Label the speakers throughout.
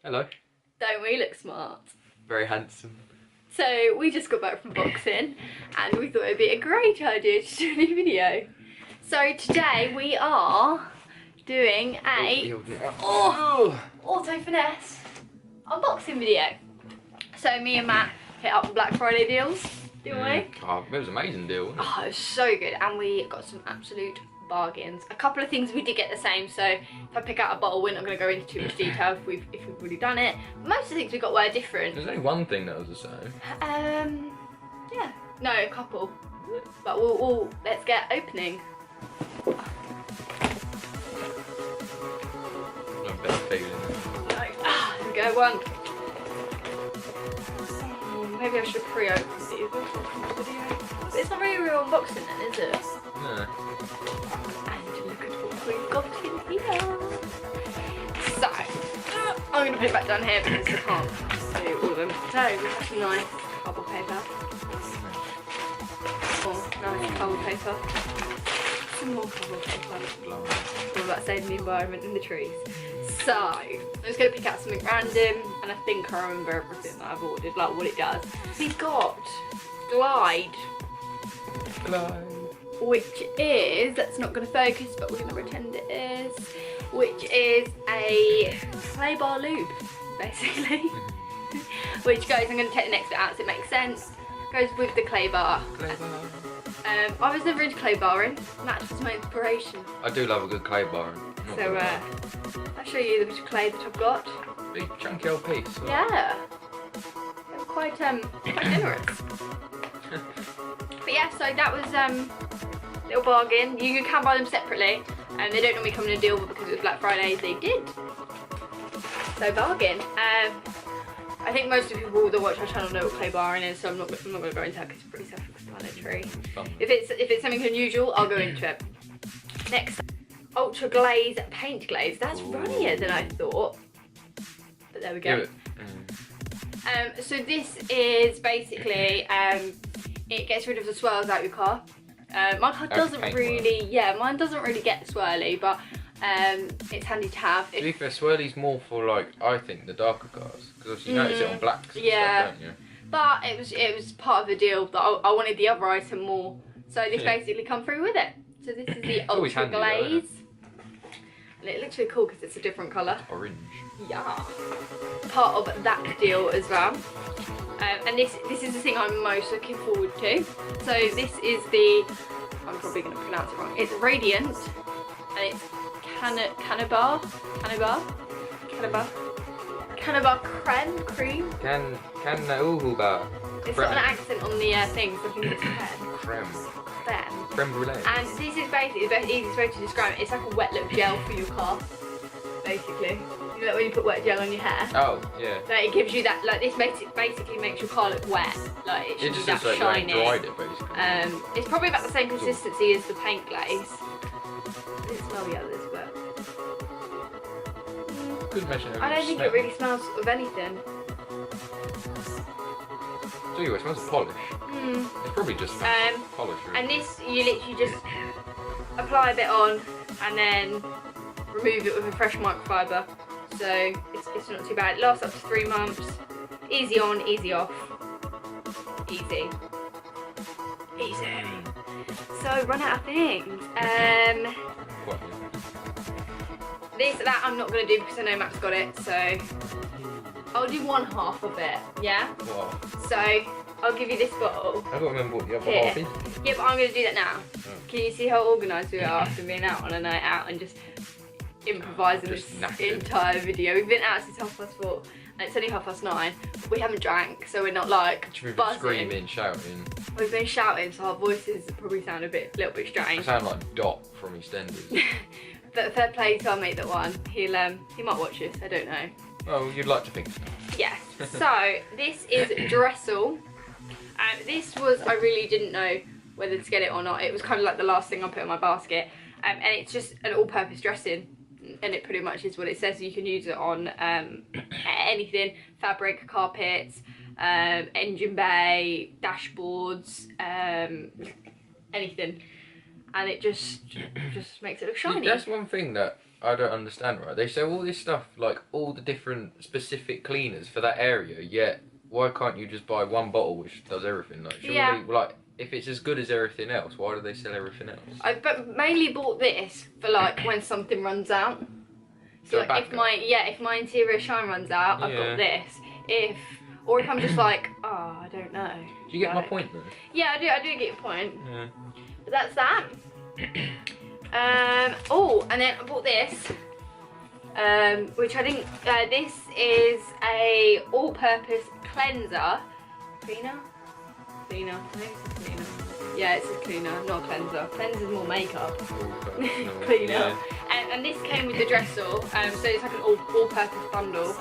Speaker 1: Hello.
Speaker 2: Don't we look smart?
Speaker 1: Very handsome.
Speaker 2: So we just got back from boxing and we thought it'd be a great idea to do a new video. So today we are doing a Auto Finesse unboxing video. So me and Matt hit up the Black Friday deals, didn't we?
Speaker 1: Oh, it was an amazing deal, wasn't it?
Speaker 2: Oh, it was so good, and we got some absolute bargains. A couple of things we did get the same, so if I pick out a bottle, we're not going to go into too much detail if we've already done it. But most of the things we got were different.
Speaker 1: There's only one thing that was the same.
Speaker 2: Yeah, no, a couple. But we'll let's get opening.
Speaker 1: No better feeling.
Speaker 2: Here we go, one. Maybe I should have pre-opened these before the video. But it's not really a real unboxing then, is it?
Speaker 1: No.
Speaker 2: And look at what we've got in here. So, I'm going to put it back down here because I can't do all of them. So, we've got some nice cardboard paper. Oh, nice cardboard paper. Some more cardboard paper. All about saving the environment and the trees. So, I'm just going to pick out something random, and I think I remember everything that I've ordered, like what it does. We've got Glide. Which is, that's not going to focus, but we're going to pretend it is, which is a clay bar loop, basically. Which goes, I'm going to take the next bit out so it makes sense, goes with the clay bar. I was never into clay barring, that was my inspiration.
Speaker 1: I do love a good clay bar.
Speaker 2: So, I'll show you the bit of clay that I've got.
Speaker 1: Big chunky old piece. So.
Speaker 2: Yeah. They're quite generous. But yeah, so that was a little bargain. You can buy them separately, and they don't normally come in a deal, but because it was Black Friday, they did. So bargain. I think most of the people that watch our channel know what clay barring is, so I'm not going to go into that because it's pretty self-explanatory. If it's something unusual, I'll go into it. Next, Ultra Glaze Paint Glaze. That's runnier than I thought. But there we go. So this is basically it gets rid of the swirls out your car. My car doesn't really, mine doesn't really get swirly, but it's handy to have.
Speaker 1: To be fair, swirly's more for, like, I think the darker cars, because you notice it on blacks and stuff, don't you? But
Speaker 2: it was part of the deal that I wanted the other item more, so this basically come through with it. So this is the Ultra Glaze. And it looks really cool because it's a different colour.
Speaker 1: Orange.
Speaker 2: Yeah. Part of that deal as well. And this is the thing I'm most looking forward to. So this is the, I'm probably going to pronounce it wrong. It's Radiant, and it's Canabar cream.
Speaker 1: Canabar.
Speaker 2: It's got an accent on the thing, so I think it's
Speaker 1: Creme.
Speaker 2: Creme
Speaker 1: brulee.
Speaker 2: And this is basically the easiest way to describe it. It's like a wet lip gel for your car, basically. You know, like when you put wet gel on your hair.
Speaker 1: Oh, yeah.
Speaker 2: Like it gives you that, like this basically makes your car look wet. Like it should be that
Speaker 1: like
Speaker 2: shiny.
Speaker 1: Dried it, basically.
Speaker 2: It's probably about the same consistency as the paint glaze. I didn't smell the others, but
Speaker 1: good measure.
Speaker 2: I don't think it really smells of anything.
Speaker 1: So anyway, it smells of polish. It's probably just polish. Really.
Speaker 2: And this, you literally just apply a bit on and then remove it with a fresh microfiber. So it's not too bad. It lasts up to 3 months. Easy on, easy off. Easy. So run out of things. That I'm not going to do because I know Matt's got it, so I'll do one half of it, yeah?
Speaker 1: Wow.
Speaker 2: So I'll give you this bottle.
Speaker 1: I don't remember what the other half is.
Speaker 2: Yeah, but I'm going to do that now. Oh. Can you see how organised we are after being out on a night out and just improvising this entire video? We've been out since 4:30 and it's only 9:30, but we haven't drank, so we're not like buzzing.
Speaker 1: Screaming, shouting.
Speaker 2: We've been shouting, so our voices probably sound a little bit strange.
Speaker 1: I sound like Dot from EastEnders.
Speaker 2: But fair play to our mate that won. He might watch this, I don't know.
Speaker 1: Well, you'd like to think so.
Speaker 2: Yes. So this is Dressel. This was, I really didn't know whether to get it or not. It was kind of like the last thing I put in my basket. And it's just an all-purpose dressing. And it pretty much is what it says. You can use it on anything, fabric, carpets, engine bay, dashboards, anything. And it just makes it look shiny.
Speaker 1: That's one thing that I don't understand, right? They sell all this stuff, like all the different specific cleaners for that area, yet why can't you just buy one bottle which does everything? Like, surely, like, if it's as good as everything else, why do they sell everything else?
Speaker 2: I mainly bought this for like when something runs out. So like if my interior shine runs out, I've got this. Or if I'm just like, oh, I don't know.
Speaker 1: Do you get my point then?
Speaker 2: Yeah, I do get your point.
Speaker 1: Yeah.
Speaker 2: But that's that. Oh, and then I bought this, which I think this is a all-purpose cleanser. Cleaner? Cleaner. I think it's a cleaner. Yeah, it's a cleaner, not a cleanser. Cleanser's more makeup. Cleaner. Yeah. And this came with the Dressel, so it's like an all-purpose bundle.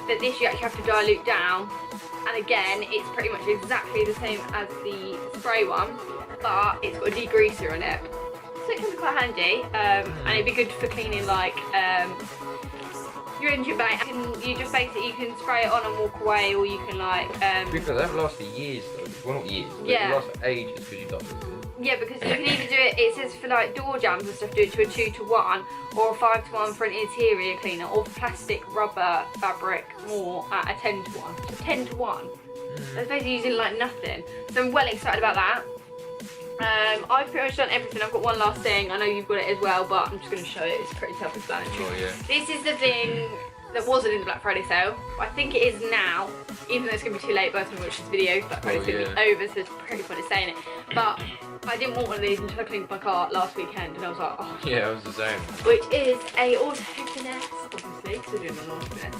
Speaker 2: But this you actually have to dilute down, and again it's pretty much exactly the same as the spray one, but it's got a degreaser in it, so it can be quite handy, and it'd be good for cleaning like your engine bay. You just basically you can spray it on and walk away, or you can like.
Speaker 1: Because that lasts for years though. Well, not years, but it lasts for ages because you don't.
Speaker 2: Yeah, because you can either do it, it says for like door jams and stuff, do it to a 2-to-1 or a 5-to-1 for an interior cleaner, or for plastic, rubber, fabric, more at a 10-to-1. So 10-to-1. That's basically using like nothing. So I'm well excited about that. I've pretty much done everything. I've got one last thing. I know you've got it as well, but I'm just going to show it. It's pretty self-explanatory.
Speaker 1: Oh, yeah.
Speaker 2: This is the thing that wasn't in the Black Friday sale. I think it is now, even though it's going to be too late by the time we watch this video. Black Friday's going to be over, so it's pretty funny saying it. But I didn't want one of these until I cleaned my car last weekend, and I was like, oh.
Speaker 1: Yeah, it was the same.
Speaker 2: Which is a Auto Finesse, obviously, because we're doing an Auto Finesse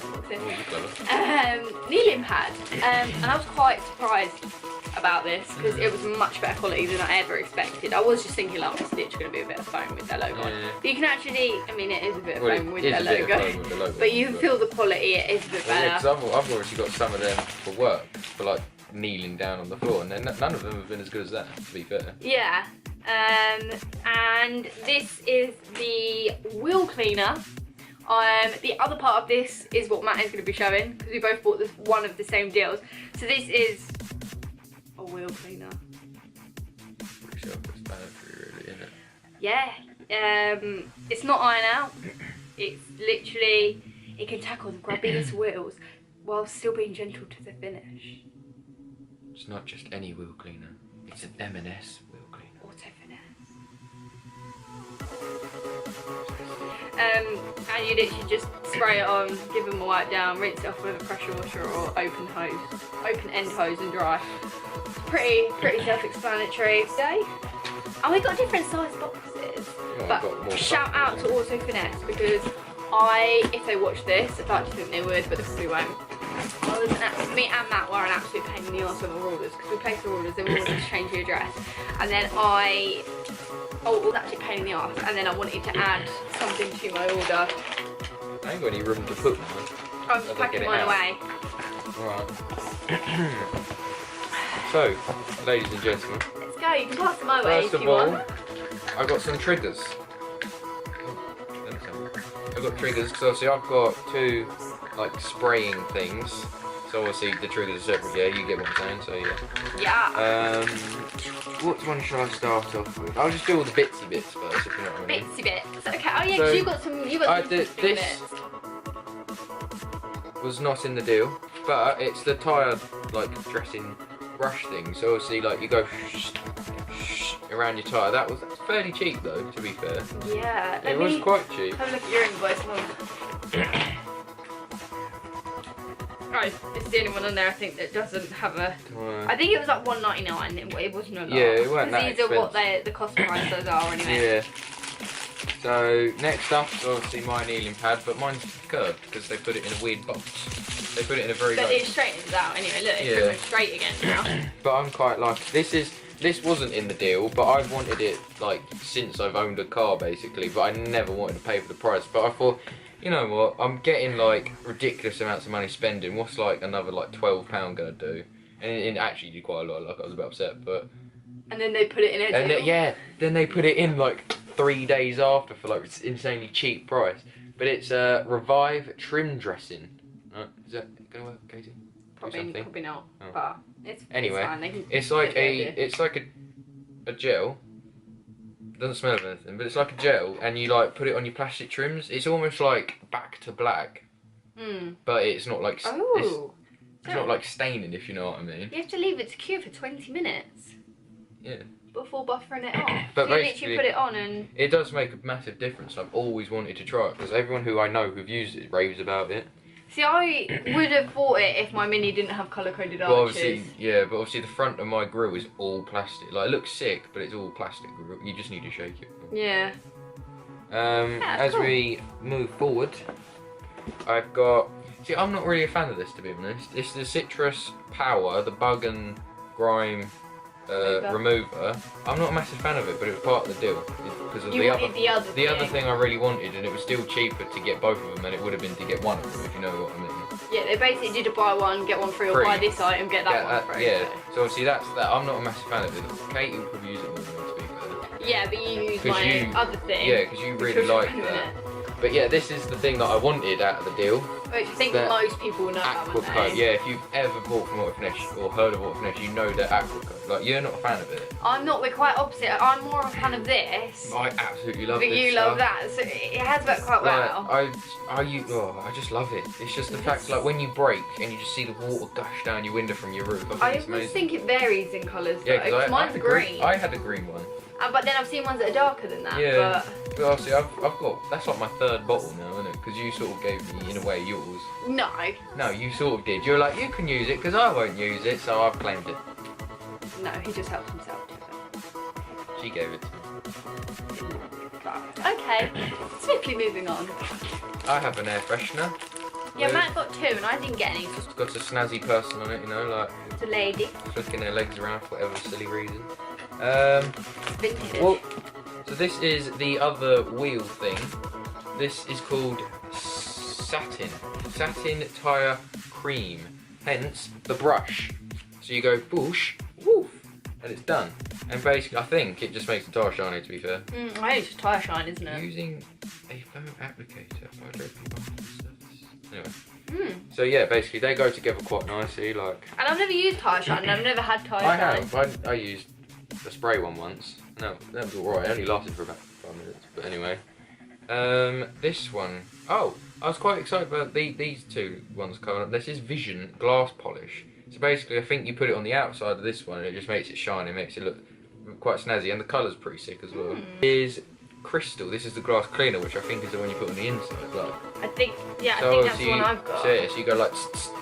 Speaker 2: unboxing. Kneeling pad. And I was quite surprised about this, because it was much better quality than I ever expected. I was just thinking, like, it's literally going to be a bit of foam with their logo on. But you can actually, I mean, it is a bit of foam with their logo. But you can feel the quality, it is a bit better.
Speaker 1: Yeah, because I've obviously got some of them for work, for like kneeling down on the floor, and none of them have been as good as that, to be fair.
Speaker 2: Yeah, and this is the wheel cleaner. The other part of this is what Matt is going to be showing, because we both bought this one of the same deals. So this is a wheel cleaner.
Speaker 1: Pretty self-explanatory, really, isn't it?
Speaker 2: Yeah, it's not iron out. It's literally, it can tackle the grubbiest wheels while still being gentle to the finish.
Speaker 1: It's not just any wheel cleaner, it's an M&S wheel cleaner.
Speaker 2: Auto Finesse. And you literally just spray it on, give them a wipe down, rinse it off with a pressure washer or open end hose and dry. Pretty self-explanatory. And we got different size boxes.
Speaker 1: Oh,
Speaker 2: but shout out to Auto Finesse, because if they watch this, I'd like to think they would, but they probably won't. Me and Matt were an absolute pain in the arse with our orders, because we placed our orders, they wanted to change the address, and then it was actually a pain in the arse, and then I wanted to add something to my order.
Speaker 1: I ain't got any room to put mine.
Speaker 2: I'm just packing mine away.
Speaker 1: Right. So, ladies and gentlemen.
Speaker 2: Let's go, you can pass them my way if you want.
Speaker 1: First of all, I've got some triggers. I've got triggers, because obviously I've got two like spraying things, so obviously the triggers are separate. Yeah, you get what I'm saying. So yeah. What one should I start off with? I'll just do all the bitsy bits first, if you know what I mean.
Speaker 2: Bitsy bits. Okay. Oh yeah, because you got some
Speaker 1: this
Speaker 2: bits.
Speaker 1: Was not in the deal, but it's the tyre like dressing brush thing. So obviously like you go around your tyre. That's fairly cheap though, to be fair.
Speaker 2: Yeah.
Speaker 1: It was quite cheap.
Speaker 2: Have a look at your invoice. Right, it's the only one on there I think that doesn't have a. I think it was like $1.99. It wasn't a lot.
Speaker 1: Yeah, it wasn't that
Speaker 2: expensive. These are what the cost prices are anyway.
Speaker 1: Yeah. So next up, obviously my kneeling pad, but mine's curved because they put it in a weird box. They put it in a very.
Speaker 2: But it straightens out anyway. Look, it's pretty much straight again now.
Speaker 1: But I'm quite like this wasn't in the deal, but I've wanted it like since I've owned a car basically, but I never wanted to pay for the price. But I thought, you know what, I'm getting like ridiculous amounts of money spending. What's like another like £12 gonna do? And it actually did quite a lot. Like I was a bit upset, but.
Speaker 2: And then they put it in a deal.
Speaker 1: Then they put it in like 3 days after for like insanely cheap price. But it's Revive trim dressing. Is that gonna work, Katie?
Speaker 2: Probably not. Oh. But it's
Speaker 1: anyway,
Speaker 2: fine.
Speaker 1: it's like a gel Doesn't smell of anything, but it's like a gel, and you like put it on your plastic trims. It's almost like back to black, but it's not like it's not like staining, if you know what I mean.
Speaker 2: You have to leave it to cure for 20 minutes.
Speaker 1: Yeah.
Speaker 2: Before buffering it off.
Speaker 1: But
Speaker 2: so you
Speaker 1: basically,
Speaker 2: literally put it on and...
Speaker 1: It does make a massive difference. I've always wanted to try it, because everyone who I know who've used it raves about it.
Speaker 2: See, I would have bought it if my Mini didn't have colour-coded arches.
Speaker 1: Obviously, yeah, but obviously the front of my grill is all plastic. Like, it looks sick, but it's all plastic grill. You just need to shake it.
Speaker 2: Yeah.
Speaker 1: As
Speaker 2: cool.
Speaker 1: we move forward, I've got... See, I'm not really a fan of this, to be honest. It's the Citrus Power, the bug and grime remover. I'm not a massive fan of it, but it was part of the deal. Because of the other thing I really wanted, and it was still cheaper to get both of them than it would have been to get one of them, if you know what I mean.
Speaker 2: Yeah, they basically did a buy one, get one free, or buy this item, get that one free.
Speaker 1: Yeah, so obviously that's that. I'm not a massive fan of it. Katie will probably use it more than me, to be fair.
Speaker 2: Yeah, but you use my other thing.
Speaker 1: Yeah, because you really like that. But yeah, this is the thing that I wanted out of the deal.
Speaker 2: Which I think most people will know
Speaker 1: Aqua
Speaker 2: about.
Speaker 1: Coat. Yeah, if you've ever bought from Auto Finesse or heard of Auto Finesse, you know that Aqua Coat. Like, you're not a fan of it.
Speaker 2: I'm not. We're quite opposite. I'm more of a fan of this.
Speaker 1: I absolutely love this.
Speaker 2: But you love that, so it has worked quite well.
Speaker 1: I just love it. It's just the fact, like, when you brake and you just see the water gush down your window from your roof. I
Speaker 2: always think it varies in colours.
Speaker 1: Yeah, because
Speaker 2: mine's green.
Speaker 1: I had a green one.
Speaker 2: But then I've seen ones that are darker than that.
Speaker 1: Yeah. But obviously, I've got, that's like my third bottle now, isn't it? Because you sort of gave me, in a way, yours.
Speaker 2: No.
Speaker 1: No, you sort of did. You're like, you can use it because I won't use it, so I've claimed it.
Speaker 2: No, he just helped himself to it.
Speaker 1: She gave it to me.
Speaker 2: Okay, swiftly moving on.
Speaker 1: I have an air freshener.
Speaker 2: Yeah, Matt got 2 and I didn't get any.
Speaker 1: It's got a snazzy person on it, you know, like...
Speaker 2: It's a lady.
Speaker 1: Flicking their legs around for whatever silly reason.
Speaker 2: Vintage.
Speaker 1: Well, so this is the other wheel thing. This is called Satin Tyre Cream. Hence, the brush. So you go boosh, woof, and it's done. And basically, I think it just makes the tyre shiny, to be fair.
Speaker 2: I use tyre shine, isn't it?
Speaker 1: Using a foam applicator. Anyway. So yeah, basically they go together quite nicely, like.
Speaker 2: And I've never used tyre shine, and I've never had tyre shine.
Speaker 1: I have. I used a spray one once. No, that was alright. It only lasted for about 5 minutes. But anyway, this one. Oh, I was quite excited about these two ones coming up. This is Vision Glass Polish. So basically, I think you put it on the outside of this one, and it just makes it shiny, makes it look quite snazzy, and the colour's pretty sick as well. Is Crystal. This is the glass cleaner, which I think is the one you put on the inside. Like.
Speaker 2: I think that's the one I've got.
Speaker 1: So you go like,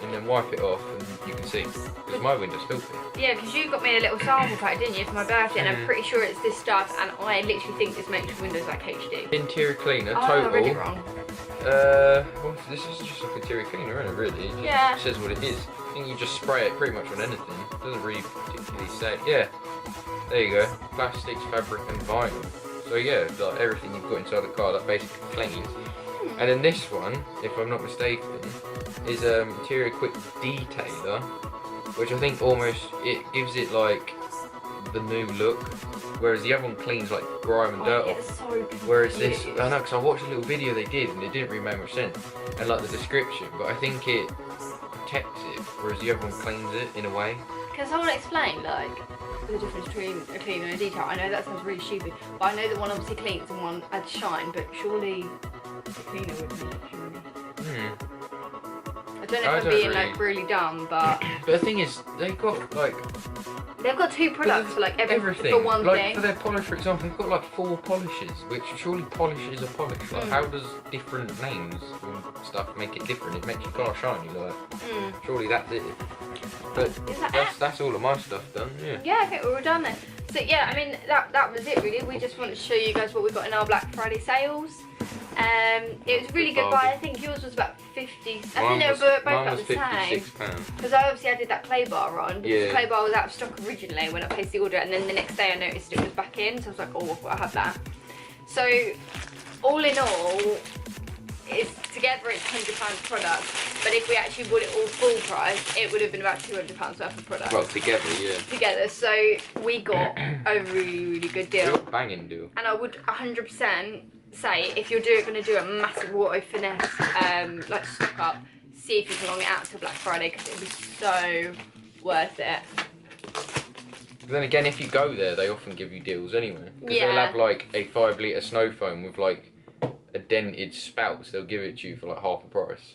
Speaker 1: and then wipe it off, and you can see. Because my window's filthy.
Speaker 2: Yeah, because you got me a little sample pack, didn't you, for my birthday, and I'm pretty sure it's this stuff, and I literally think this makes your windows like HD.
Speaker 1: Interior cleaner,
Speaker 2: total. I read it wrong.
Speaker 1: Well, this is just like interior cleaner, isn't it, really? It says what it is. I think you just spray it pretty much on anything. It doesn't really particularly say. Yeah, there you go. Plastics, fabric, and vinyl. So yeah, like everything you've got inside the car, that basically cleans. And then this one, if I'm not mistaken, is Interior Quick Detailer, which I think almost, it gives it like the new look, whereas the other one cleans like grime and dirt off.
Speaker 2: So
Speaker 1: whereas this, I know, because I watched a little video they did and it didn't really make much sense, and like the description, but I think it protects it, whereas the other one cleans it in a way.
Speaker 2: Can someone explain like the difference between a cleaner and a detail? I know that sounds really stupid, but I know that one obviously cleans and one adds shine, but surely the cleaner would be surely. I don't know if I'm being like really dumb, but
Speaker 1: the thing is, they've got like
Speaker 2: they've got 2 products for like everything for one
Speaker 1: like,
Speaker 2: thing.
Speaker 1: For their polish, for example, they've got like 4 polishes, which surely polish is a polish. Like, how does different names and stuff make it different? It makes your car shiny, like. Surely that's it. But that's all of my stuff done. Yeah.
Speaker 2: Yeah. Okay, we're all done then. So yeah, I mean that was it really. We just wanted to show you guys what we got in our Black Friday sales. It was a really good buy. I think yours was about 50. I think they were both about the same. Because I did that clay bar on. Because the clay bar was out of stock originally when I placed the order, and then the next day I noticed it was back in. So I was like, oh, I'll have that. So all in all, together it's £100 product. But if we actually bought it all full price, it would have been about £200 worth of product.
Speaker 1: Well, together, yeah. Together,
Speaker 2: so we got a really, really good deal.
Speaker 1: Banging deal.
Speaker 2: And I would 100% say, if you're going to do a massive Auto Finesse like stock up, see if you can long it out till Black Friday, because it'll be so worth it.
Speaker 1: But then again, if you go there, they often give you deals anyway. Because
Speaker 2: Yeah.
Speaker 1: they'll have like a 5 litre snow foam with like a dented spout, so they'll give it to you for like half the price.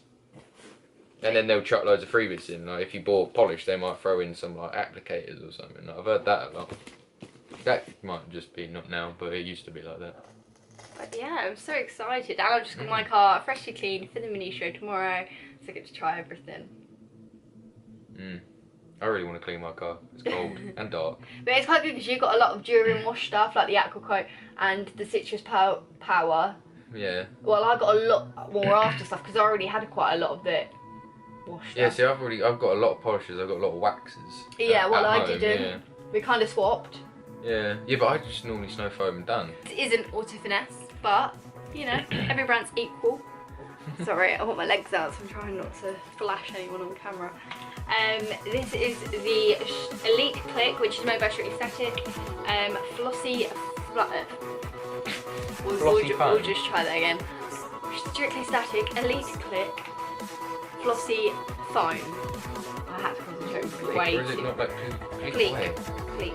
Speaker 1: And then they'll chuck loads of freebies in. Like if you bought polish, they might throw in some like applicators or something. Like, I've heard that a lot. That might just be not now, but it used to be like that.
Speaker 2: But yeah, I'm so excited. And I've just got my car freshly cleaned for the mini show tomorrow, so I get to try everything.
Speaker 1: I really want to clean my car. It's cold and dark.
Speaker 2: But it's quite good because you've got a lot of during wash stuff like the aqua coat and the citrus power.
Speaker 1: Yeah.
Speaker 2: Well, I got a lot more after stuff because I already had quite a lot of it washed.
Speaker 1: Yeah,
Speaker 2: up.
Speaker 1: see, I've got a lot of polishes. I've got a lot of waxes.
Speaker 2: Yeah, well,
Speaker 1: at
Speaker 2: I
Speaker 1: home,
Speaker 2: didn't.
Speaker 1: Yeah.
Speaker 2: We kind of swapped.
Speaker 1: Yeah, but I just normally snow foam and done.
Speaker 2: It isn't Auto Finesse, but you know, every brand's equal. Sorry, I want my legs out, so I'm trying not to flash anyone on camera. This is the Elite Click, which is made by Strictly Static. Flossy. We'll just try that again. Strictly Static Elite Click Flossy Foam. I had to concentrate
Speaker 1: Click,
Speaker 2: way
Speaker 1: or is it
Speaker 2: too.
Speaker 1: not like
Speaker 2: Click. Click.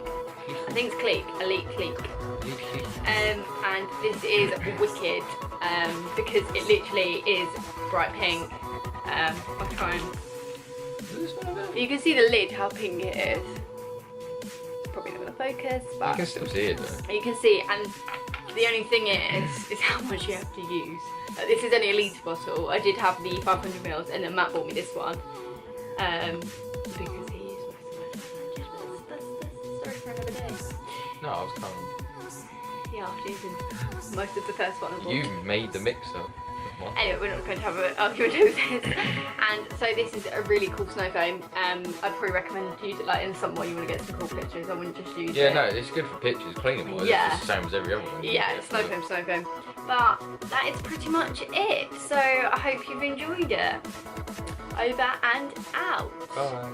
Speaker 2: I think it's Click. Elite Click. And this is wicked because it literally is bright pink. I'll try and... You can see the lid, how pink it is. It's probably not going to focus, but...
Speaker 1: You can still see it though.
Speaker 2: You can see, and the only thing is how much you have to use. This is only a litre bottle. I did have the 500ml and then Matt bought me this one. Because he used that's a story for another day.
Speaker 1: No, I was kind
Speaker 2: Yeah, after using most of the first one I bought.
Speaker 1: You made the mixer.
Speaker 2: Anyway, we're not going to have an argument over this. And so this is a really cool snow foam. I'd probably recommend to use it like in summer you want to get some cool pictures. I wouldn't just use it.
Speaker 1: Yeah, no, it's good for pictures, cleaning wise.
Speaker 2: Yeah.
Speaker 1: It's the same as every other one.
Speaker 2: Yeah, it's snow foam. But that is pretty much it. So I hope you've enjoyed it. Over and out.
Speaker 1: Bye.